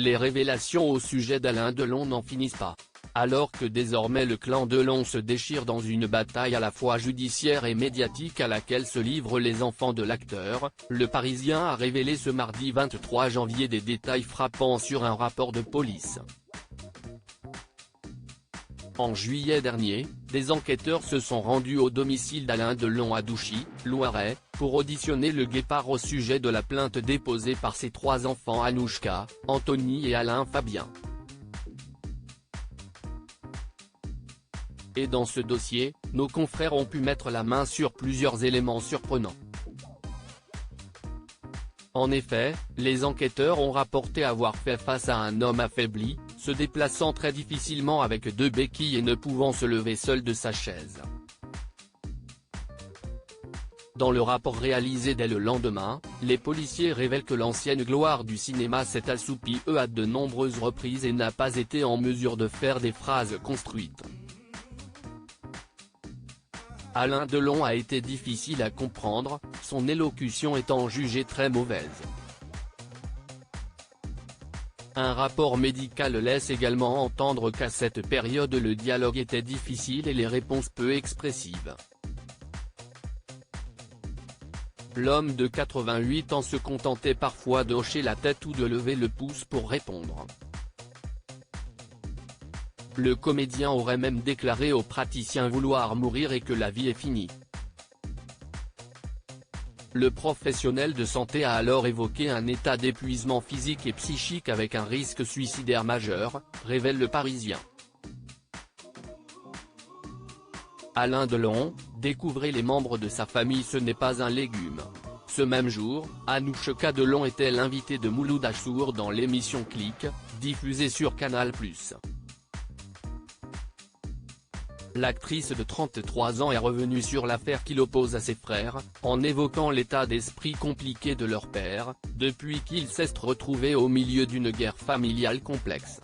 les révélations au sujet d'Alain Delon n'en finissent pas. Alors que désormais le clan Delon se déchire dans une bataille à la fois judiciaire et médiatique à laquelle se livrent les enfants de l'acteur, Le Parisien a révélé ce mardi 23 janvier des détails frappants sur un rapport de police. En juillet dernier, des enquêteurs se sont rendus au domicile d'Alain Delon à Douchy, Loiret, pour auditionner le guépard au sujet de la plainte déposée par ses 3 enfants Anouchka, Anthony et Alain Fabien. Et dans ce dossier, nos confrères ont pu mettre la main sur plusieurs éléments surprenants. En effet, les enquêteurs ont rapporté avoir fait face à un homme affaibli, se déplaçant très difficilement avec 2 béquilles et ne pouvant se lever seul de sa chaise. Dans le rapport réalisé dès le lendemain, les policiers révèlent que l'ancienne gloire du cinéma s'est assoupie à de nombreuses reprises et n'a pas été en mesure de faire des phrases construites. Alain Delon a été difficile à comprendre, son élocution étant jugée très mauvaise. Un rapport médical laisse également entendre qu'à cette période le dialogue était difficile et les réponses peu expressives. L'homme de 88 ans se contentait parfois de hocher la tête ou de lever le pouce pour répondre. Le comédien aurait même déclaré aux praticiens vouloir mourir et que la vie est finie. Le professionnel de santé a alors évoqué un état d'épuisement physique et psychique avec un risque suicidaire majeur, révèle Le Parisien. Alain Delon, découvrez les membres de sa famille, ce n'est pas un légume. Ce même jour, Anouchka Delon était l'invitée de Mouloud Achour dans l'émission Click, diffusée sur Canal+. L'actrice de 33 ans est revenue sur l'affaire qui l'oppose à ses frères, en évoquant l'état d'esprit compliqué de leur père, depuis qu'ils s'est retrouvés au milieu d'une guerre familiale complexe.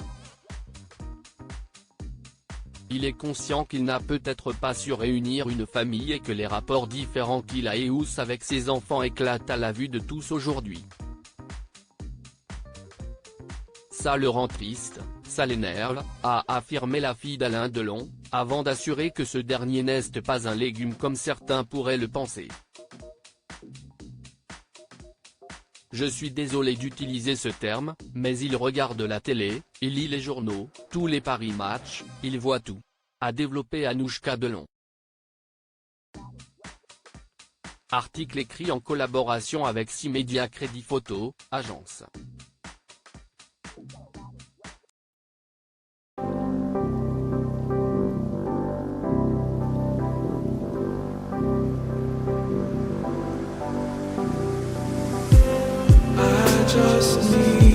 Il est conscient qu'il n'a peut-être pas su réunir une famille et que les rapports différents qu'il a avec ses enfants éclatent à la vue de tous aujourd'hui. Ça le rend triste, ça l'énerve, a affirmé la fille d'Alain Delon, avant d'assurer que ce dernier n'est pas un légume comme certains pourraient le penser. Je suis désolé d'utiliser ce terme, mais il regarde la télé, il lit les journaux, tous les paris matchs, il voit tout. A développé Anouchka Delon. Article écrit en collaboration avec 6 médias Crédit Photo, agence. Just need